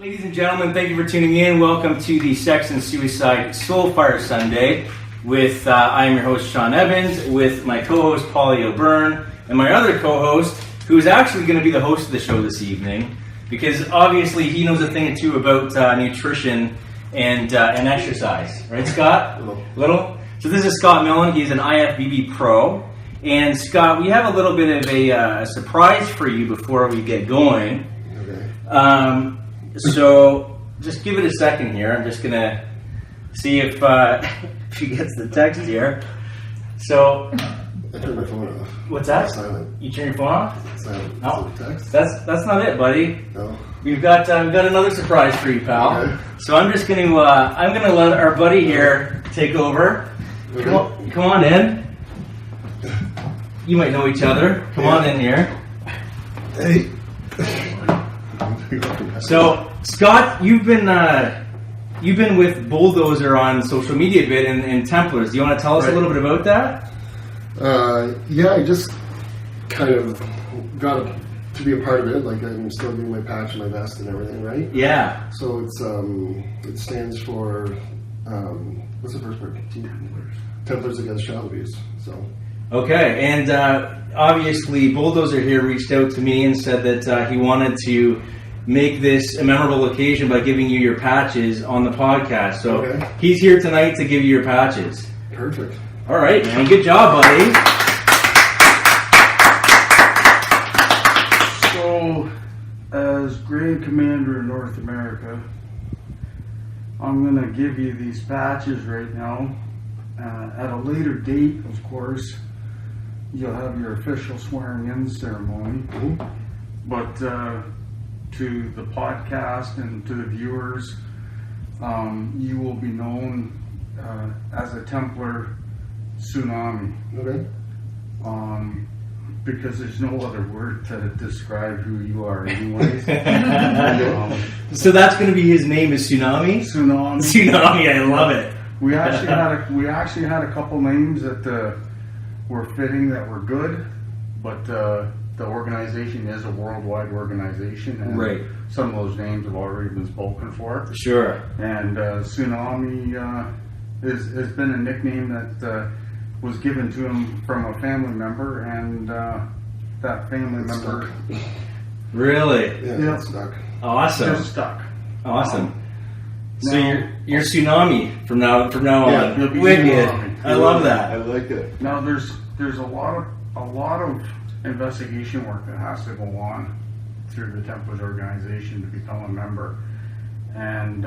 Ladies and gentlemen, thank you for tuning in. Welcome to the Sex and Suicide Soulfire Sunday with, I am your host, Shawn Evans, with my co-host, Paulie O'Byrne, and my other co-host, who is actually going to be the host of the show this evening, because obviously he knows a thing or two about nutrition and exercise. Right, Scott? Little? So this is Scott Milne. He's an IFBB pro. And Scott, we have a little bit of a surprise for you before we get going. Okay. So just give it a second here. I'm just gonna see if she gets the text here. So I turned my phone off. What's that? Silent. You turn your phone off? Silent. No. Is it text? That's not it, buddy. No. We've got another surprise for you, pal. Okay. So I'm just gonna let our buddy here take over. Okay. Come on in. You might know each other. Come on in here. Hey. So, Scott, you've been with Bulldozer on social media a bit and Templars. Do you want to tell us a little bit about that? Yeah, I just kind of got to be a part of it. Like, I'm still doing my patch and my vest and everything, right? Yeah. So it's it stands for what's the first part? Templars Against Child Abuse. So. Okay, and obviously Bulldozer here reached out to me and said that he wanted to make this a memorable occasion by giving you your patches on the podcast. So He's here tonight to give you your patches. Perfect. All right, man. Good job, buddy. So, as Grade Commander in North America, I'm going to give you these patches right now. At a later date, of course, you'll have your official swearing-in ceremony. Mm-hmm. But to the podcast and to the viewers, you will be known as a Templar Tsunami. Okay. Because there's no other word to describe who you are anyways. So that's going to be his name is Tsunami? Tsunami. Tsunami, I love it. We actually had a couple names that were fitting, that were good, but the organization is a worldwide organization, and right. Some of those names have already been spoken for. Sure. And Tsunami has been a nickname that was given to him from a family member, and that family member. Really? Yeah, it's stuck. Awesome. Just stuck. Awesome. So Now, you're Tsunami from now on. you'll be Wicked. Tsunami. I love I that. like it. Now there's a lot of investigation work that has to go on through the Templars organization to become a member, and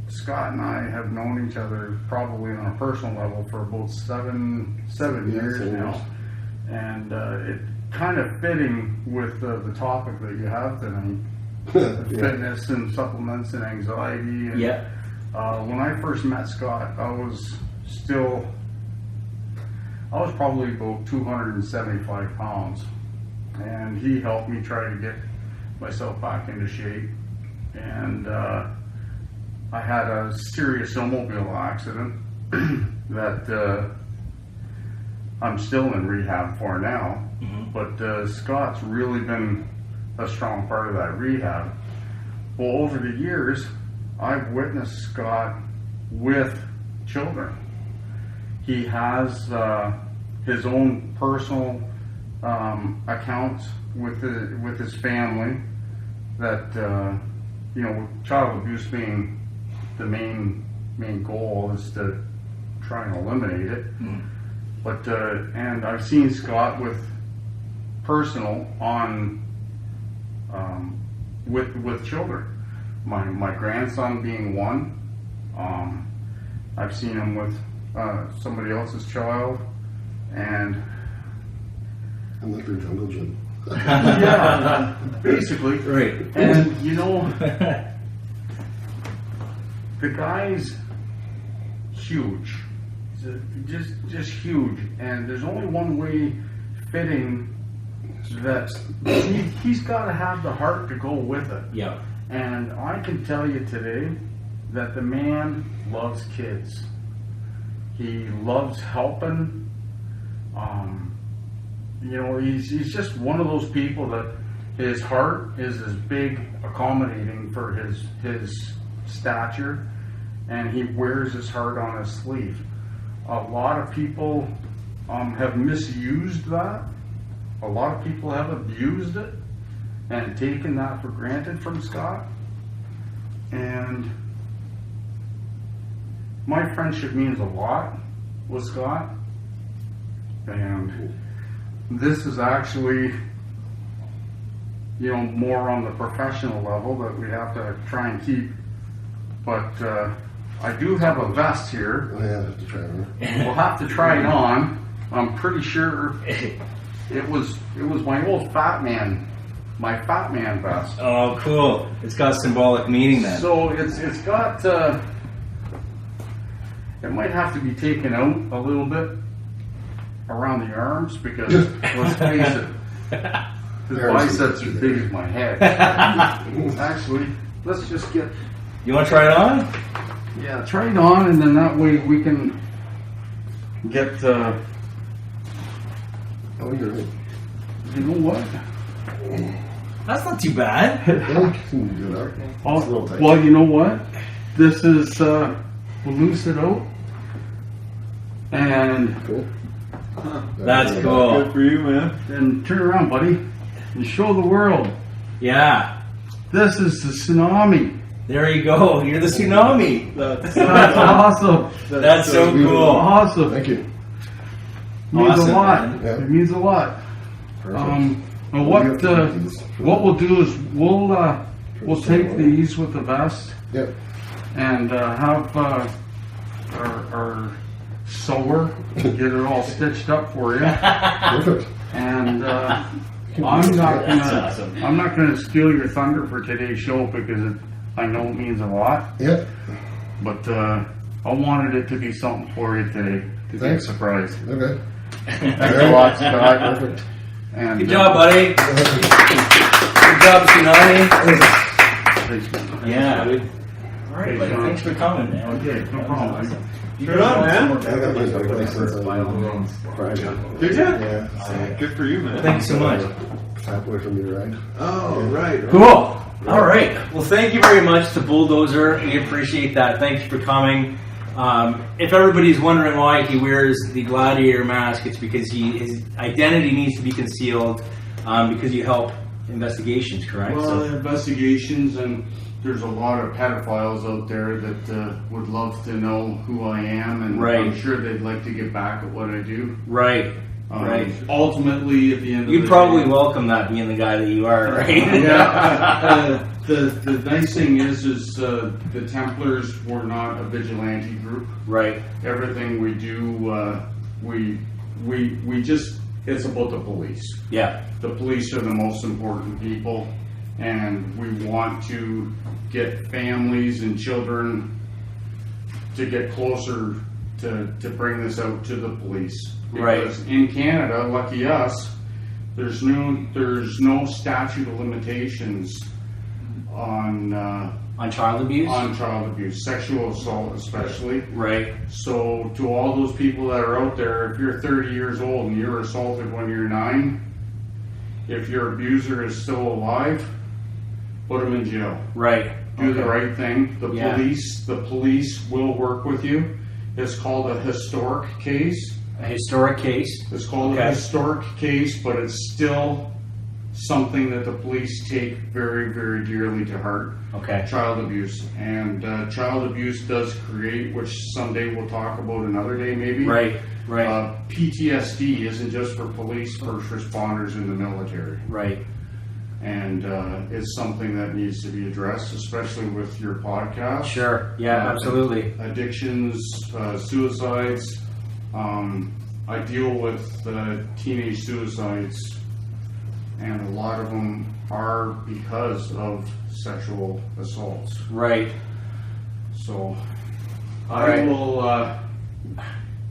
Scott and I have known each other probably on a personal level for about seven years now, and it kind of fitting with the topic that you have tonight. Fitness and supplements and anxiety. And, Yeah. when I first met Scott, I was probably about 275 pounds, and he helped me try to get myself back into shape. And I had a serious snowmobile accident that I'm still in rehab for now. Mm-hmm. But Scott's really been a strong part of that rehab. Well, over the years, I've witnessed Scott with children. He has his own personal accounts with his family that child abuse being the main goal is to try and eliminate it. Mm. But and I've seen Scott with personal on with children. My grandson being one. I've seen him with somebody else's child, and I'm like their jungle gym. yeah, basically. Right. And the guy's huge, just huge, and there's only one way fitting that he's got to have the heart to go with it. Yeah. And I can tell you today that the man loves kids. He loves helping. He's just one of those people that His heart is as big, accommodating for his stature, and he wears his heart on his sleeve. A lot of people have misused that. A lot of people have abused it and taken that for granted from Scott. And my friendship means a lot with Scott. And this is actually, more on the professional level that we have to try and keep. But I do have a vest here. Oh, yeah, I have to try it on. We'll have to try it on. I'm pretty sure it was my old my fat man vest. Oh, cool. It's got symbolic meaning then. So it's got, it might have to be taken out a little bit around the arms because, let's face it, his biceps are as big as my head. Actually, let's just get... You want to try it on? Yeah, try it on, and then that way we can get, Oh, you're right. you know what? That's not too bad. Yeah, you can do that. It's a little tight. Well, you know what? This is, we'll loose it out. And Cool. That's cool. Good for you, man. then turn around, buddy, and show the world. Yeah. This is the tsunami. There you go. You're the tsunami. That's Awesome. That's so cool. Awesome. Thank you. Means Awesome, a lot. man. Yeah. It means a lot. Perfect. Well, what we'll do is we'll take these with the vest Yep. and have our sewer get it all stitched up for you. Perfect. And That's awesome. I'm not gonna steal your thunder for today's show because I know it means a lot. Yep. But I wanted it to be something for you today to be a Thanks. surprise. Okay. Thanks a lot, Scott. Perfect. And, Good job, buddy. Good job, tsunami. Thanks, man. Yeah. All right, buddy. Sean. Thanks for coming, man. Okay, no problem. Awesome. Good on, man. I got my driver's license on Friday. Did ya? Yeah. Good for you, man. Thank you so much. Halfway from your ride. Oh, right. Cool. All right. Well, thank you very much to Bulldozer. We appreciate that. Thank you for coming. If everybody's wondering why he wears the gladiator mask, it's because his identity needs to be concealed because you help investigations, correct? Well, investigations, and there's a lot of pedophiles out there that would love to know who I am, and Right. I'm sure they'd like to get back at what I do. Right. Right. Ultimately, at the end of You'd the probably day, welcome that being the guy that you are, right? yeah. The nice thing is the Templars were not a vigilante group. Right. Everything we do, we just, it's about the police. Yeah. The police are the most important people, and we want to get families and children to get closer to bring this out to the police. Right. Because in Canada, lucky us, there's no statute of limitations on child abuse? child abuse, sexual assault especially. Right. So to all those people that are out there, if you're 30 years old and you're assaulted when you're 9, if your abuser is still alive, put them in jail. Right. Do the right thing. The Yeah. police will work with you. It's called a historic case. A historic case. It's called Okay. a historic case, but it's still something that the police take very, very dearly to heart. Okay. Child abuse. And child abuse does create, which someday we'll talk about another day maybe. Right. Right. PTSD isn't just for police, first responders in the military. Right. And it's something that needs to be addressed, especially with your podcast. Sure. Yeah, absolutely. Addictions, suicides. I deal with teenage suicides, and a lot of them are because of sexual assaults. Right. So All right. I will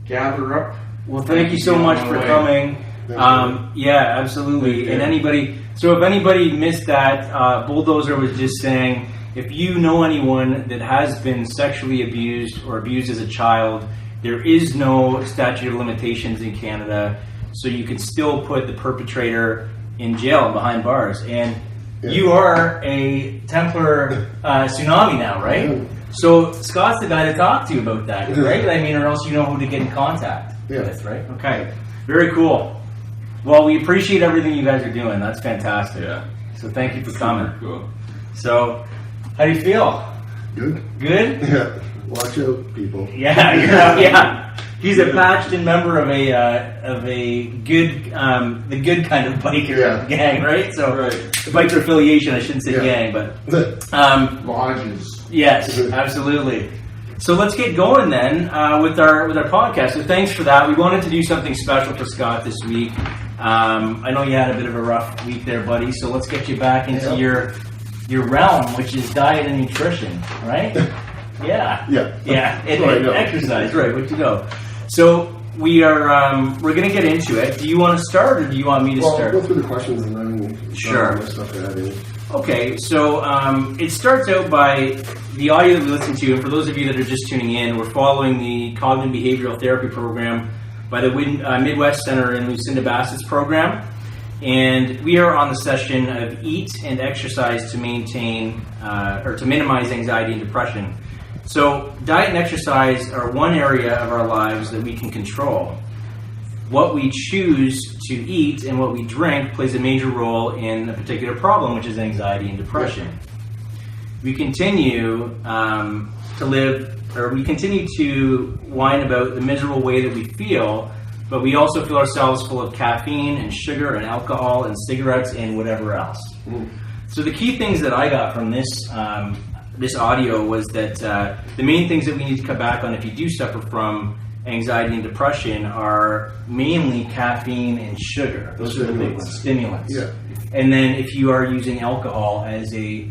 gather up. Well, thank you so much for coming. Yeah, absolutely. And so if anybody missed that, Bulldozer was just saying, if you know anyone that has been sexually abused or abused as a child, there is no statute of limitations in Canada, so you can still put the perpetrator in jail behind bars, and Yeah. you are a Templar tsunami now, right? Yeah. So Scott's the guy to talk to about that, right? I mean, or else you know who to get in contact Yeah. with, right? Okay, very cool. Well, we appreciate everything you guys are doing. That's fantastic. Yeah. So thank you for coming. Cool. So, how do you feel? Good. Good? Yeah. Watch out, people. Yeah, yeah. He's a patched in member of a good the good kind of biker Yeah. gang, right? So Right. biker affiliation. I shouldn't say Yeah. gang, but Lodges. yes, absolutely. So let's get going then with our podcast. So thanks for that. We wanted to do something special for Scott this week. I know you had a bit of a rough week there, buddy. So let's get you back into your realm, which is diet and nutrition, right? Yeah. Yeah. Yeah. And, Right, and no. exercise, right? Way to go. So we're going to get into it. Do you want to start, or do you want me to Well, start? go through the questions and then Sure. my stuff to add in. Okay, so it starts out by the audio that we listen to, and for those of you that are just tuning in, we're following the Cognitive Behavioral Therapy program by the Midwest Center in Lucinda Bassett's program, and we are on the session of eat and exercise to maintain or to minimize anxiety and depression. So diet and exercise are one area of our lives that we can control. What we choose to eat and what we drink plays a major role in a particular problem, which is anxiety and depression. We continue we continue to whine about the miserable way that we feel, but we also feel ourselves full of caffeine and sugar and alcohol and cigarettes and whatever else. So the key things that I got from this audio was that the main things that we need to cut back on if you do suffer from anxiety and depression are mainly caffeine and sugar. Those are the big ones. Stimulants. Yeah. And then if you are using alcohol as a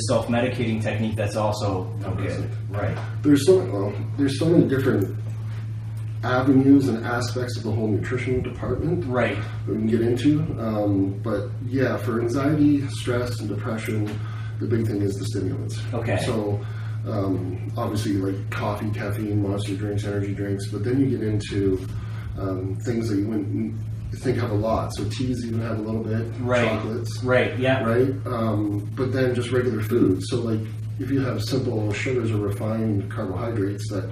self-medicating technique, that's also no good. Right. There's so many different avenues and aspects of the whole nutrition department Right. that we can get into. But yeah, for anxiety, stress, and depression, the big thing is the stimulants. Okay. So obviously like coffee, caffeine, monster drinks, energy drinks, but then you get into things that you wouldn't think have a lot. So teas even have a little bit, Right. chocolates, Right. Yeah. right? But then just regular food. So like if you have simple sugars or refined carbohydrates that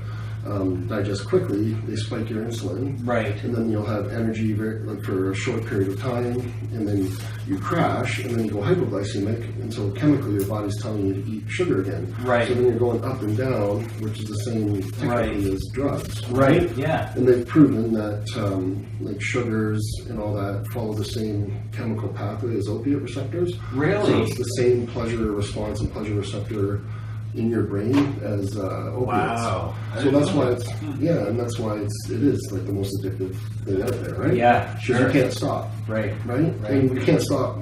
digest quickly, they spike your insulin. Right. And then you'll have energy for a short period of time, and then you crash, and then you go hypoglycemic, and so chemically your body's telling you to eat sugar again. Right. So then you're going up and down, which is the same technically Right. as drugs. Right. Yeah. And they've proven that like sugars and all that follow the same chemical pathway as opiate receptors. Really? So it's the same pleasure response and pleasure receptor in your brain as opiates. Wow. So that's why that's why it is like the most addictive thing out there, right? Yeah. Because Sure. you can't stop, Right. right? Right. And we can't stop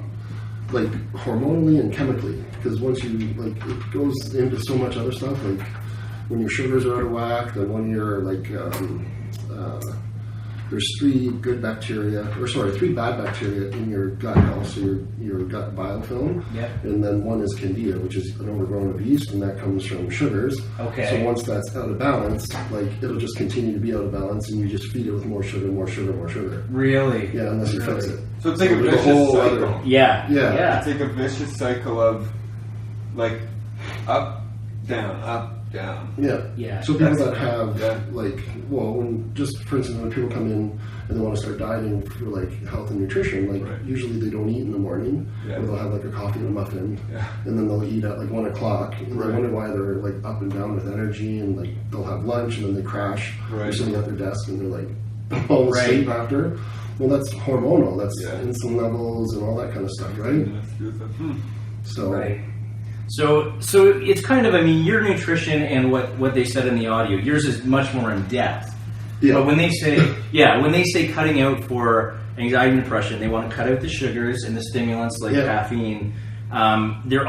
like hormonally and chemically, because once you like it goes into so much other stuff, like when your sugars are out of whack, then when you're like there's three bad bacteria in your gut health, so your gut biofilm, Yep. and then one is candida, which is an overgrowth of yeast, and that comes from sugars. Okay. So once that's out of balance, like it'll just continue to be out of balance, and you just feed it with more sugar, more sugar, more sugar. Really? Yeah, unless you fix it. So it's like a there's vicious whole cycle. other- Yeah. Yeah. Yeah. It's like a vicious cycle of like up, down, up, down. Yeah. Yeah. So people That's- that have yeah. like, well, for instance, when people come in and they want to start dieting for like health and nutrition, like Right. usually they don't eat in the morning, Yeah. or they'll have like a coffee and a muffin, Yeah. and then they'll eat at like 1 o'clock, and Right. they wonder why they're like up and down with energy, and like they'll have lunch and then they crash. They're Right. sitting at their desk and they're like all Right. asleep after. Well, that's hormonal. That's Yeah. insulin levels and all that kind of stuff, right? Let's do that. So Right. So it's kind of, I mean, your nutrition and what they said in the audio, yours is much more in depth. yeah, But when they say cutting out for anxiety and depression, they want to cut out the sugars and the stimulants like Yeah. caffeine. They're